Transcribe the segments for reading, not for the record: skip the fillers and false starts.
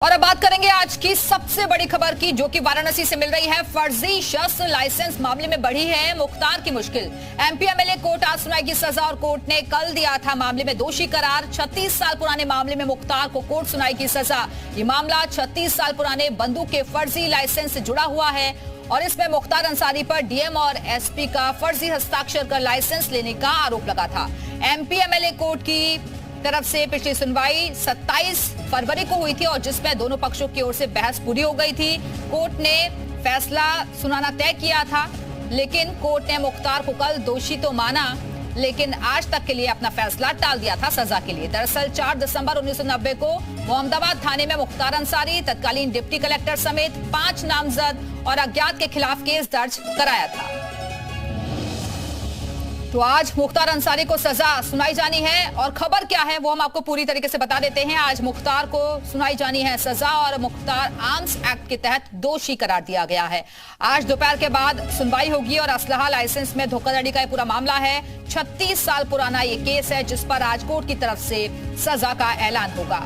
और अब बात करेंगे आज की सबसे बड़ी खबर की, जो कि वाराणसी से मिल रही है। फर्जी शस्त्र लाइसेंस मामले में बढ़ी है मुख्तार की मुश्किल। एमपी एमएलए कोर्ट आज सुनाएगी सजा और कोर्ट ने कल दिया था मामले में दोषी करार। 36 साल पुराने मामले में मुख्तार को कोर्ट सुनाएगी सजा। ये मामला 36 साल पुराने बंदूक के फर्जी लाइसेंस से जुड़ा हुआ है और इसमें मुख्तार अंसारी पर डीएम और एसपी का फर्जी हस्ताक्षर कर लाइसेंस लेने का आरोप लगा था। एमपी एमएलए कोर्ट की तरफ से पिछली सुनवाई 27 फरवरी को हुई थी और जिसमें दोनों पक्षों की ओर से बहस पूरी हो गई थी। कोर्ट ने फैसला सुनाना तय किया था, लेकिन कोर्ट ने मुख्तार को कल दोषी तो माना, लेकिन आज तक के लिए अपना फैसला टाल दिया था सजा के लिए। दरअसल 4 दिसंबर 1990 को मोहम्मदाबाद थाने में मुख्तार अंसारी, तत्कालीन डिप्टी कलेक्टर समेत 5 नामजद और अज्ञात के खिलाफ केस दर्ज कराया था। तो आज मुख्तार अंसारी को सजा सुनाई जानी है और खबर क्या है वो हम आपको पूरी तरीके से बता देते हैं। आज मुख्तार को सुनाई जानी है सजा और मुख्तार आर्म्स एक्ट के तहत दोषी करार दिया गया है। आज दोपहर के बाद सुनवाई होगी और असलहा लाइसेंस में धोखाधड़ी का पूरा मामला है। 36 साल पुराना ये केस है जिस पर आज कोर्ट की तरफ से सजा का ऐलान होगा।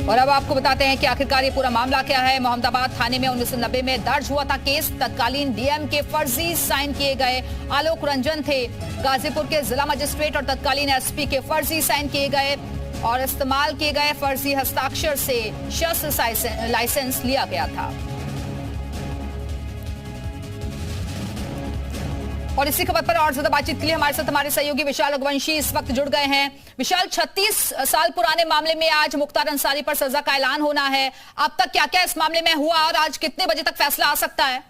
और अब आपको बताते हैं कि आखिरकार ये पूरा मामला क्या है। मोहम्मदाबाद थाने में 1990 में दर्ज हुआ था केस। तत्कालीन डीएम के फर्जी साइन किए गए आलोक रंजन थे गाजीपुर के जिला मजिस्ट्रेट और तत्कालीन एसपी के फर्जी साइन किए गए और इस्तेमाल किए गए फर्जी हस्ताक्षर से शस्त्र लाइसेंस लिया गया था। और इसी खबर पर और ज्यादा बातचीत के लिए हमारे साथ हमारे सहयोगी विशाल रघुवंशी इस वक्त जुड़ गए हैं। विशाल, 36 साल पुराने मामले में आज मुख्तार अंसारी पर सजा का ऐलान होना है। अब तक क्या क्या इस मामले में हुआ और आज कितने बजे तक फैसला आ सकता है?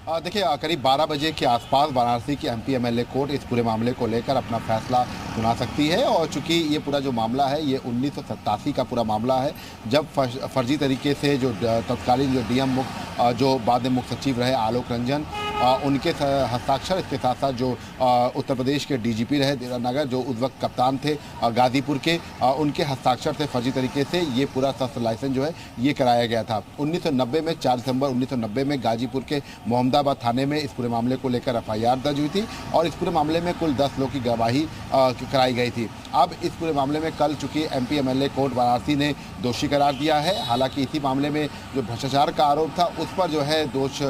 देखिए, करीब 12 बजे के आसपास वाराणसी की एमपी एमएलए कोर्ट इस पूरे मामले को लेकर अपना फैसला सुना सकती है। और चूंकि ये पूरा जो मामला है ये 1987 का पूरा मामला है, जब फर्जी तरीके से जो तत्कालीन जो डीएम जो बाद में मुख्य सचिव रहे आलोक रंजन, उनके हस्ताक्षर, इसके साथ साथ जो उत्तर प्रदेश के डीजीपी रहे नगर, जो उस वक्त कप्तान थे गाजीपुर के, उनके हस्ताक्षर से फर्जी तरीके से ये पूरा शस्त्र लाइसेंस जो है ये कराया गया था। 1990 में 4 दिसंबर 1990 में गाजीपुर के मोहम्मदाबाद थाने में इस पूरे मामले को लेकर एफआईआर दर्ज हुई थी और इस पूरे मामले में कुल 10 लोगों की गवाही कराई गई थी। अब इस पूरे मामले में कल चूंकि एमपी एमएलए कोर्ट वाराणसी ने दोषी करार दिया है। हालांकि इसी मामले में जो भ्रष्टाचार का आरोप था उस पर जो है दोष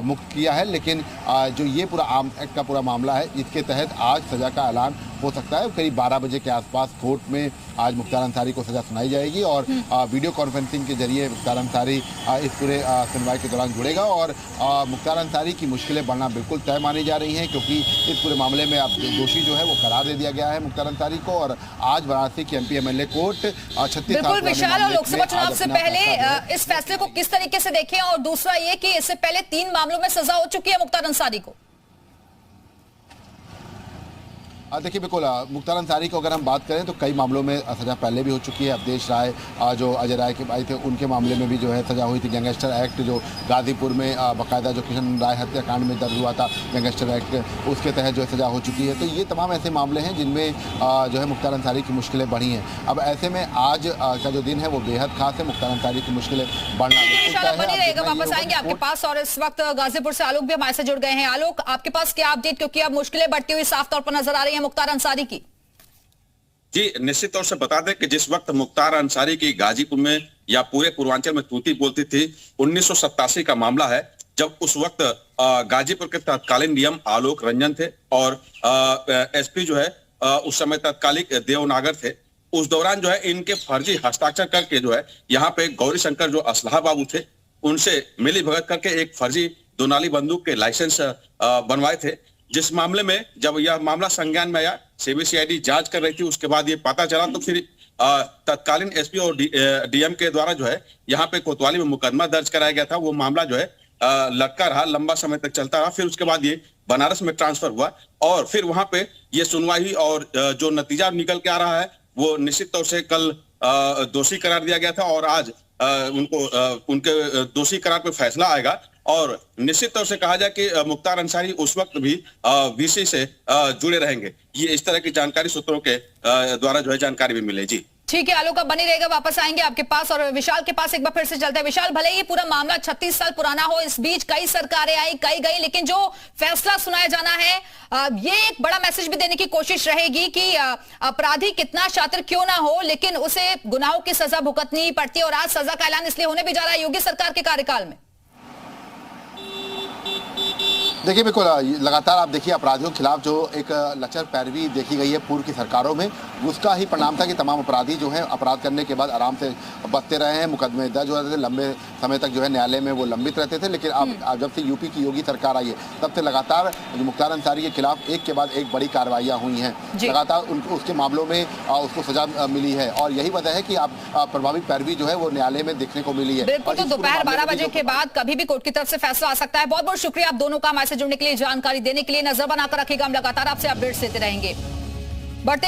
मुक्त किया है, लेकिन जो ये पूरा आर्म्स एक्ट का पूरा मामला है इसके तहत आज सजा का ऐलान हो सकता है। करीब 12 बजे के आसपास कोर्ट में आज मुख्तार अंसारी को सजा सुनाई जाएगी और वीडियो कॉन्फ्रेंसिंग के जरिए मुख्तार अंसारी इस पूरे सुनवाई के दौरान जुड़ेगा। और मुख्तार अंसारी की मुश्किलें बढ़ना बिल्कुल तय मानी जा रही हैं, क्योंकि इस पूरे मामले में अब दोषी जो है वो करार दे दिया गया है मुख्तार अंसारी को। और आज वाराणसी की एमपी एमएलए कोर्ट 36 साल विशाल, और लोकसभा चुनाव से पहले इस फैसले को किस तरीके से देखें, और दूसरा ये कि इससे पहले 3 मामलों में सजा हो चुकी है मुख्तार अंसारी को। देखिए, बिल्कुल मुख्तार अंसारी को अगर हम बात करें तो कई मामलों में सजा पहले भी हो चुकी है। अवधेश राय, जो अजय राय के भाई थे, उनके मामले में भी जो है सजा हुई थी। गैंगस्टर एक्ट जो गाजीपुर में बाकायदा जो किशन राय हत्याकांड में दर्ज हुआ था, गैंगस्टर एक्ट, उसके तहत जो है सजा हो चुकी है। तो ये तमाम ऐसे मामले हैं जिनमें जो है मुख्तार अंसारी की मुश्किलें बढ़ी हैं। अब ऐसे में आज का जो दिन है वो बेहद खास है। मुख्तार अंसारी की मुश्किलें बढ़ना वापस आएंगे आपके पास। और इस वक्त गाजीपुर से आलोक भी हमारे से जुड़ गए हैं। आलोक, आपके पास क्या अपडेट, क्योंकि अब मुश्किलें बढ़ती हुई साफ तौर पर नजर आ रही है मुख्तार अंसारी की? जी, निश्चित तौर से बता दें कि जिस वक्त मुख्तार अंसारी की गाजीपुर में या पूरे पूर्वांचल में तूती बोलती थी, 1987 का मामला है, जब उस वक्त गाजीपुर के तत्कालीन डीएम आलोक रंजन थे और एसपी जो है उस समय तत्कालिक देवनागर थे। उस दौरान जो है इनके फर्जी हस्ताक्षर करके जो है यहाँ पे गौरी शंकर जो असलहा बाबू थे, उनसे मिली भगत करके एक फर्जी दोनाली बंदूक के लाइसेंस बनवाए थे। जिस मामले में जब यह मामला संज्ञान में आया, सीबीसीआईडी जांच कर रही थी, उसके बाद ये पता चला तो फिर तत्कालीन एसपी और डीएम के द्वारा जो है यहाँ पे कोतवाली में मुकदमा दर्ज कराया गया था। वो मामला जो है लटका रहा, लंबा समय तक चलता रहा। फिर उसके बाद ये बनारस में ट्रांसफर हुआ और फिर वहां पे ये सुनवाई हुई और जो नतीजा निकल के आ रहा है वो निश्चित तौर से कल दोषी करार दिया गया था और आज उनके दोषी करार पे फैसला आएगा। और निश्चित तौर से कहा जाए कि मुख्तार अंसारी उस वक्त भी वीसी से जुड़े रहेंगे। ये इस तरह की जानकारी सूत्रों के द्वारा जो है जानकारी भी मिले। जी। ठीक है आलोक, अब बनी रहेगा, वापस आएंगे आपके पास। और विशाल के पास एक बार फिर से चलते हैं। विशाल, भले ही पूरा मामला 36 साल पुराना हो, इस बीच कई सरकारें आई, कई गई, लेकिन जो फैसला सुनाया जाना है ये एक बड़ा मैसेज भी देने की कोशिश रहेगी कि अपराधी कितना शातिर क्यों ना हो, लेकिन उसे गुनाहों की सजा भुगतनी पड़ती है। और आज सजा का ऐलान इसलिए होने भी जा रहा है योगी सरकार के कार्यकाल में। देखिए बिल्कुल, लगातार आप देखिए अपराधियों के खिलाफ जो एक लचर पैरवी देखी गई है पूर्व की सरकारों में, उसका ही परिणाम था कि तमाम अपराधी जो हैं अपराध करने के बाद आराम से बचते रहे हैं, मुकदमे दर्ज हो रहे थे, लंबे समय तक जो है न्यायालय में वो लंबित रहते थे। लेकिन अब जब से यूपी की योगी सरकार आई है तब से लगातार मुख्तार अंसारी के खिलाफ एक के बाद एक बड़ी कार्रवाइयाँ हुई हैं, लगातार उसके मामलों में उसको सजा मिली है। और यही वजह है कि आप प्रभावी पैरवी जो है वो न्यायालय में देखने को मिली है। बिल्कुल, तो दोपहर 12 बजे के बाद कभी भी कोर्ट की तरफ से फैसला आ सकता है। बहुत बहुत शुक्रिया आप दोनों का हमारे से जुड़ने के लिए, जानकारी देने के लिए। नजर बनाकर रखिएगा, हम लगातार आपसे अपडेट्स देते रहेंगे। बढ़ते